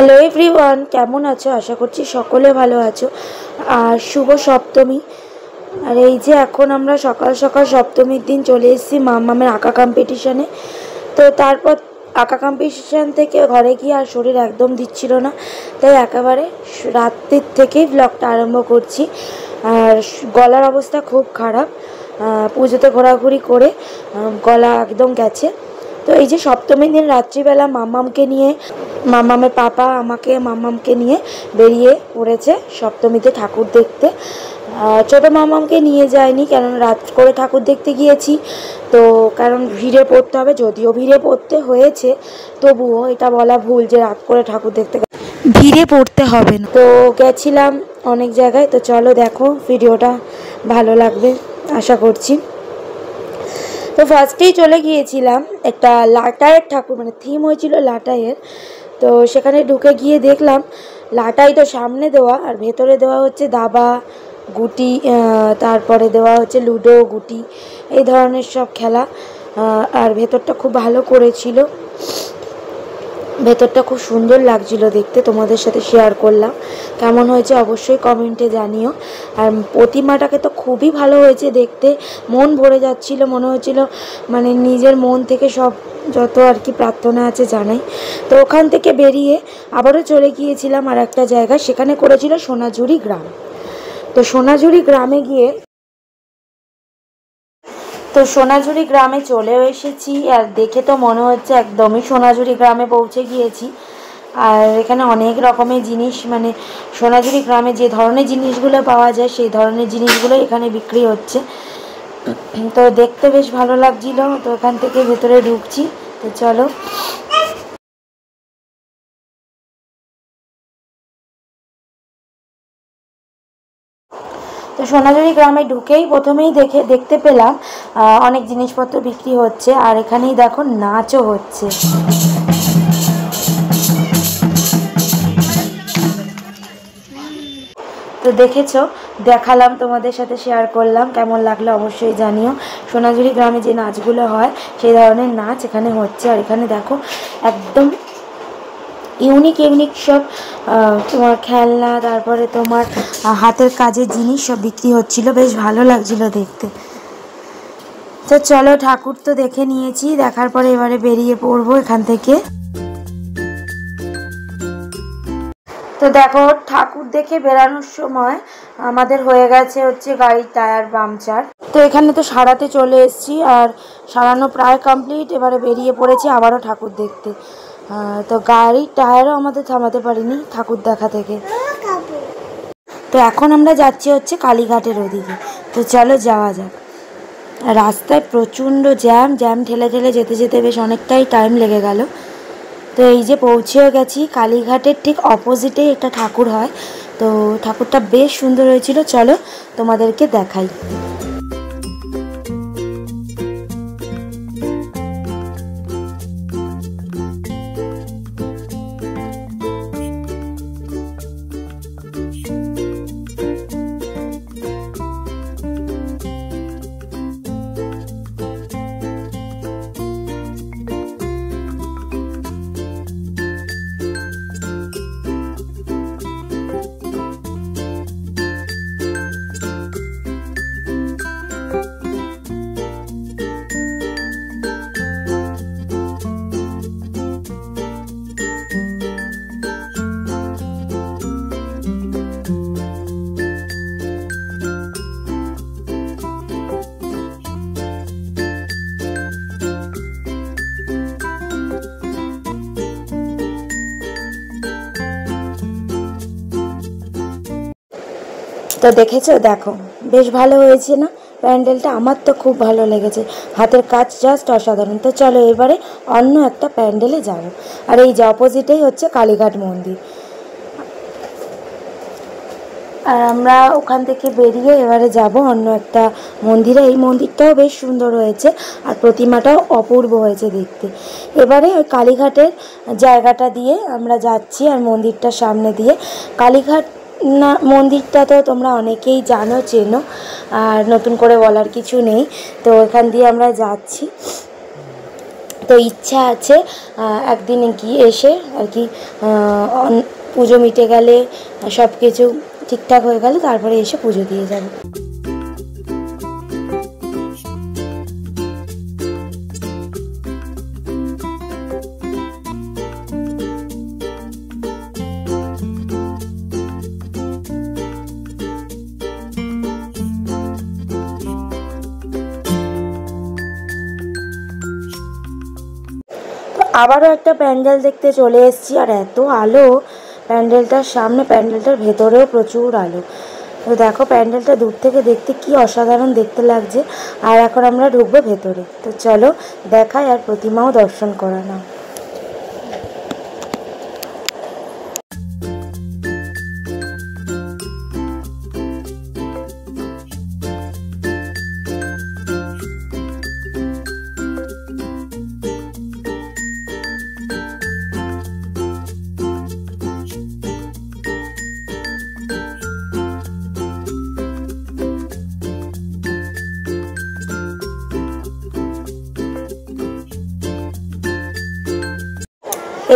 Hello everyone, কেমন আছো? আশা করছি সকলে ভালো আছো। আর শুভ সপ্তমী। আর এই যে এখন আমরা সকাল সকাল সপ্তমীর দিন চলে এসেছি মাম্মামের আঁকা কম্পিটিশানে। তো তারপর আঁকা কম্পিটিশান থেকে ঘরে গিয়ে আর শরীর একদম দিচ্ছিল না, তাই একেবারে রাত্রির থেকেই ব্লগটা আরম্ভ করছি। আর গলার অবস্থা খুব খারাপ, পুজোতে ঘোরাঘুরি করে গলা একদম গেছে। তো এই যে সপ্তমীর দিন রাত্রিবেলা মাম্মামের পাপা মাম্মামকে নিয়ে বেরিয়ে পড়েছে সপ্তমীতে ঠাকুর দেখতে। ছোটো মাম্মামকে নিয়ে যায়নি, কেন রাত করে ঠাকুর দেখতে গিয়েছি তো, কারণ ভিড়ে পড়তে হবে। যদিও ভিড়ে পড়তে হয়েছে, তবুও এটা বলা ভুল যে রাত করে ঠাকুর দেখতে ভিড়ে পড়তে হবে না। তো গেছিলাম অনেক জায়গায়। তো চলো দেখো, ভিডিওটা ভালো লাগবে আশা করছি। তো ফার্স্টেই চলে গিয়েছিলাম একটা লাটাইয়ের ঠাকুর, মানে থিম হয়েছিল লাটাইয়ের। তো সেখানে ঢুকে গিয়ে দেখলাম লাটাই তো সামনে দেওয়া, আর ভেতরে দেওয়া হচ্ছে দাবা, গুটি, তারপরে দেওয়া হচ্ছে লুডো, গুটি, এই ধরনের সব খেলা। আর ভেতরটা খুব ভালো করেছিল, ভেতরটা খুব সুন্দর লাগছিল দেখতে। তোমাদের সাথে শেয়ার করলাম, কেমন হয়েছে অবশ্যই কমেন্টে জানিও। আর প্রতিমাটাকে তো খুবই ভালো হয়েছে দেখতে, মন ভরে যাচ্ছিল, মনে হচ্ছিল মানে নিজের মন থেকে সব যত আর কি প্রার্থনা আছে জানাই। তো ওখান থেকে বেরিয়ে আবারও চলে গিয়েছিলাম আর একটা জায়গা, সেখানে করেছিল সোনাঝুরি গ্রাম। তো সোনাঝুরি গ্রামে চলেও এসেছি। আর দেখে তো মনে হচ্ছে একদমই সোনাঝুরি গ্রামে পৌঁছে গিয়েছি। আর এখানে অনেক রকমের জিনিস, মানে সোনাঝুরি গ্রামে যে ধরনের জিনিসগুলো পাওয়া যায় সেই ধরনের জিনিসগুলো এখানে বিক্রি হচ্ছে। তো দেখতে বেশ ভালো লাগছিল। তো এখান থেকে ভেতরে ঢুকছি। তো চলো। তো সোনাঝুরি গ্রামে ঢুকেই প্রথমেই দেখতে পেলাম অনেক জিনিসপত্র বিক্রি হচ্ছে, আর এখানেই দেখো নাচও হচ্ছে। তো দেখেছো, দেখালাম, তোমাদের সাথে শেয়ার করলাম, কেমন লাগলো অবশ্যই জানিও। সোনাঝুরি গ্রামে যে নাচগুলো হয় সেই ধরনের নাচ এখানে হচ্ছে। আর এখানে দেখো একদম ইউনিক সব তোমার খেলনা, তারপরে তোমার হাতের কাজের জিনিস সব বিক্রি হচ্ছিল, বেশ ভালো লাগছিল দেখতে। তো চলো, ঠাকুর তো দেখে নিয়েছি, দেখার পরে এবারে বেরিয়ে পড়বো এখান থেকে। তো দেখো, ঠাকুর দেখে বেরানোর সময় আমাদের হয়ে গেছে হচ্ছে গাড়ির টায়ার পাংচার। তো এখানে তো সারাতে চলে এসেছি, আর সারানো প্রায় কমপ্লিট। এবারে বেরিয়ে পড়েছি আবারও ঠাকুর দেখতে। তো গাড়ির টায়ারও আমাদের থামাতে পারিনি ঠাকুর দেখা থেকে। তো এখন আমরা যাচ্ছি হচ্ছে কালীঘাটের ওদিকে। তো চলো যাওয়া যাক। রাস্তায় প্রচণ্ড জ্যাম ঠেলে যেতে বেশ অনেকটাই টাইম লেগে গেল। তো এই যে পৌঁছেও গেছি। কালীঘাটের ঠিক অপোজিটেই একটা ঠাকুর হয়। তো ঠাকুরটা বেশ সুন্দর হয়েছিল, চলো তোমাদেরকে দেখাই। তো দেখেছো, দেখো বেশ ভালো হয়েছে না প্যান্ডেলটা? আমার তো খুব ভালো লেগেছে, হাতের কাজ জাস্ট অসাধারণ। তো চলো এবারে অন্য একটা প্যান্ডেলে যাব। আর এই যে অপোজিটেই হচ্ছে কালীঘাট মন্দির। আর আমরা ওখান থেকে বেরিয়ে এবারে যাব অন্য একটা মন্দিরে। এই মন্দিরটাও বেশ সুন্দর হয়েছে, আর প্রতিমাটাও অপূর্ব হয়েছে দেখতে। এবারে ওই কালীঘাটের জায়গাটা দিয়ে আমরা যাচ্ছি, আর মন্দিরটার সামনে দিয়ে। কালীঘাট না মন্দিরটা তো তোমরা অনেকেই জানো, চেনো, আর নতুন করে বলার কিছু নেই। তো এখান দিয়ে আমরা যাচ্ছি। তো ইচ্ছা আছে একদিনে গিয়ে এসে আর কি পুজো মিটে গেলে, সব কিছু ঠিকঠাক হয়ে গেলে তারপরে এসে পুজো দিয়ে যাব। আবারও একটা প্যান্ডেল দেখতে চলে এসেছি, আর এত আলো প্যান্ডেলটার সামনে, প্যান্ডেলটার ভেতরেও প্রচুর আলো। তো দেখো প্যান্ডেলটা দূর থেকে দেখতে কি অসাধারণ দেখতে লাগছে। আর এখন আমরা ঢুকবো ভেতরে, তো চলো দেখাই আর প্রতিমাও দর্শন করা নাও।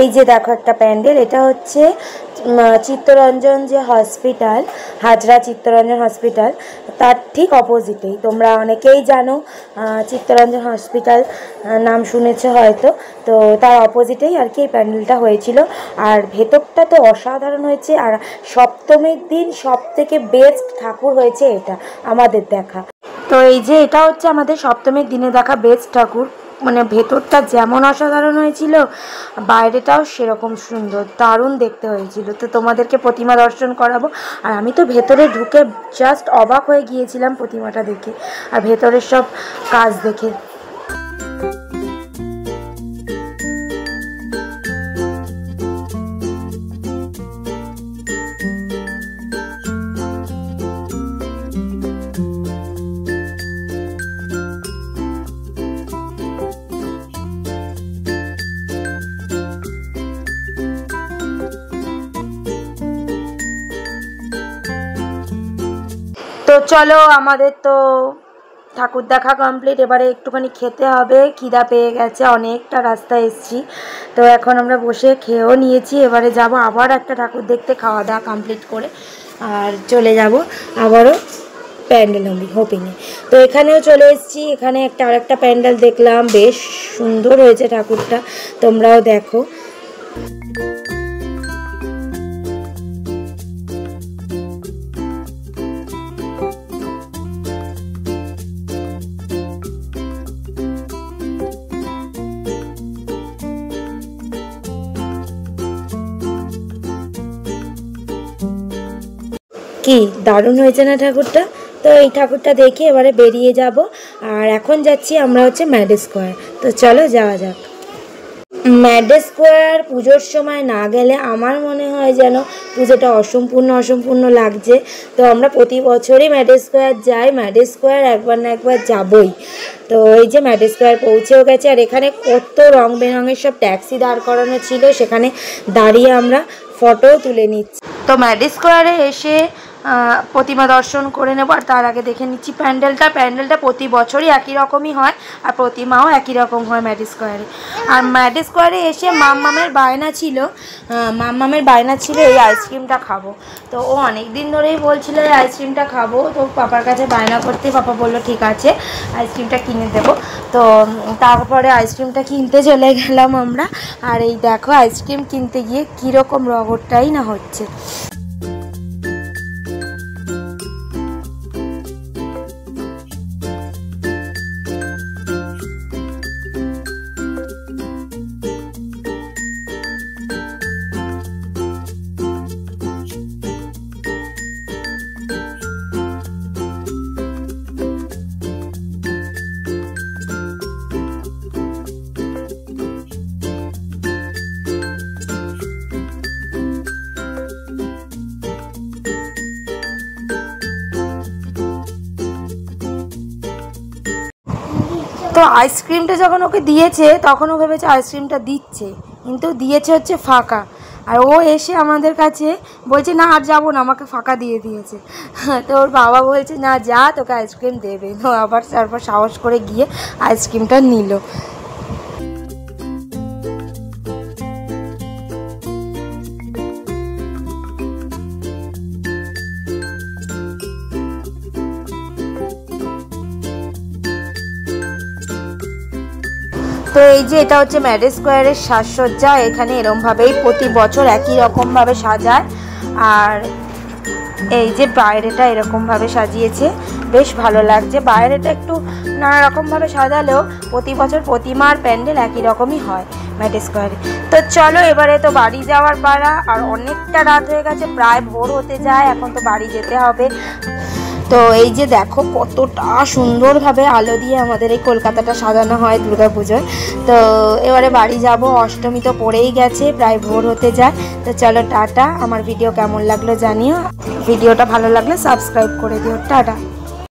এই যে দেখো একটা প্যান্ডেল, এটা হচ্ছে চিত্তরঞ্জন যে হসপিটাল, হাজরা চিত্তরঞ্জন হসপিটাল, তার ঠিক অপোজিটেই। তোমরা অনেকেই জানো চিত্তরঞ্জন হসপিটাল নাম শুনেছ হয়তো। তো তার অপোজিটেই আর কি এই প্যান্ডেলটা হয়েছিল। আর ভেতরটা তো অসাধারণ হয়েছে। আর সপ্তমীর দিন সব থেকে বেস্ট ঠাকুর হয়েছে এটা আমাদের দেখা। তো এই যে এটা হচ্ছে আমাদের সপ্তমীর দিনে দেখা বেস্ট ঠাকুর। মানে ভেতরটা যেমন অসাধারণ হয়েছিল, বাইরেটাও সেরকম সুন্দর, দারুণ দেখতে হয়েছিল। তো তোমাদেরকে প্রতিমা দর্শন করাবো। আর আমি তো ভেতরে ঢুকে জাস্ট অবাক হয়ে গিয়েছিলাম প্রতিমাটা দেখে আর ভেতরের সব কাজ দেখে। তো চলো, আমাদের তো ঠাকুর দেখা কমপ্লিট। এবারে একটুখানি খেতে হবে, খিদা পেয়ে গেছে, অনেকটা রাস্তা এসেছি। তো এখন আমরা বসে খেয়েও নিয়েছি। এবারে যাব আবার একটা ঠাকুর দেখতে, খাওয়া দাওয়া কমপ্লিট করে আর চলে যাব আবারও প্যান্ডেল হোপিংয়ে। তো এখানেও চলে এসেছি। এখানে আরেকটা প্যান্ডেল দেখলাম, বেশ সুন্দর হয়েছে ঠাকুরটা, তোমরাও দেখো। কি দারুণ হয়েছে না ঠাকুরটা। তো এই ঠাকুরটা দেখে এবারে বেরিয়ে যাব। আর এখন যাচ্ছি আমরা হচ্ছে ম্যাড স্কোয়ার। তো চলো যাওয়া যাক। ম্যাড স্কোয়ার পুজোর সময় না গেলে আমার মনে হয় যেন পুজোটা অসম্পূর্ণ লাগছে। তো আমরা প্রতি বছরই ম্যাড স্কোয়ার যাই, ম্যাড স্কোয়ার একবার না একবার যাবই। তো এই যে ম্যাড স্কোয়ার পৌঁছেও গেছে। আর এখানে কত রং বেরঙের সব ট্যাক্সি দাঁড় করানো ছিল, সেখানে দাঁড়িয়ে আমরা ফটোও তুলে নিচ্ছি। তো ম্যাড স্কোয়ারে এসে প্রতিমা দর্শন করে নেব। আর তার আগে দেখে নিচ্ছি প্যান্ডেলটা প্রতি বছরই একই রকমই হয়, আর প্রতিমাও একই রকম হয় ম্যাড স্কোয়ারে। আর ম্যাড স্কোয়ারে এসে মাম্মামের বায়না ছিল এই আইসক্রিমটা খাবো। তো ও অনেক দিন ধরেই বলছিল এই আইসক্রিমটা খাবো। তো পাপার কাছে বায়না করতে পাপা বললো ঠিক আছে আইসক্রিমটা কিনে দেবো। তো তারপরে আইসক্রিমটা কিনতে চলে গেলাম আমরা। আর এই দেখো আইসক্রিম কিনতে গিয়ে কীরকম রগরটাই না হচ্ছে। তো আইসক্রিমটা যখন ওকে দিয়েছে তখন ও ভেবেছে আইসক্রিমটা দিচ্ছে, কিন্তু দিয়েছে হচ্ছে ফাঁকা। আর ও এসে আমাদের কাছে বলছে না আর যাবো না, আমাকে ফাঁকা দিয়ে দিয়েছে। তো ওর বাবা বলছে না যা, তোকে আইসক্রিম দেবে। তো আবার তারপর সাহস করে গিয়ে আইসক্রিমটা নিল। তো এই যে এটা হচ্ছে ম্যারেজ স্কোয়ারের সাজসজ্জা। এখানে এরমভাবেই প্রতি বছর একই রকমভাবে সাজায়। আর এই যে বাইরেটা এরকমভাবে সাজিয়েছে, বেশ ভালো লাগছে। বাইরেটা একটু নানা রকমভাবে সাজালেও প্রতি বছর প্রতিমার প্যান্ডেল একই রকমই হয় ম্যারেজ স্কোয়ারে। তো চলো এবারে তো বাড়ি যাওয়ার পালা। আর অনেকটা রাত হয়ে গেছে, প্রায় ভোর হতে যায়, এখন তো বাড়ি যেতে হবে। তো এই যে দেখো কতটা সুন্দরভাবে আলো দিয়ে আমাদের এই কলকাতাটা সাজানো হয় দুর্গাপুজোয়। তো এবারে বাড়ি যাব, অষ্টমী তো পড়েই গেছে, প্রায় ভোর হতে যায়। তো চলো টাটা। আমার ভিডিও কেমন লাগলো জানিও, ভিডিওটা ভালো লাগলে সাবস্ক্রাইব করে দিও। টাটা।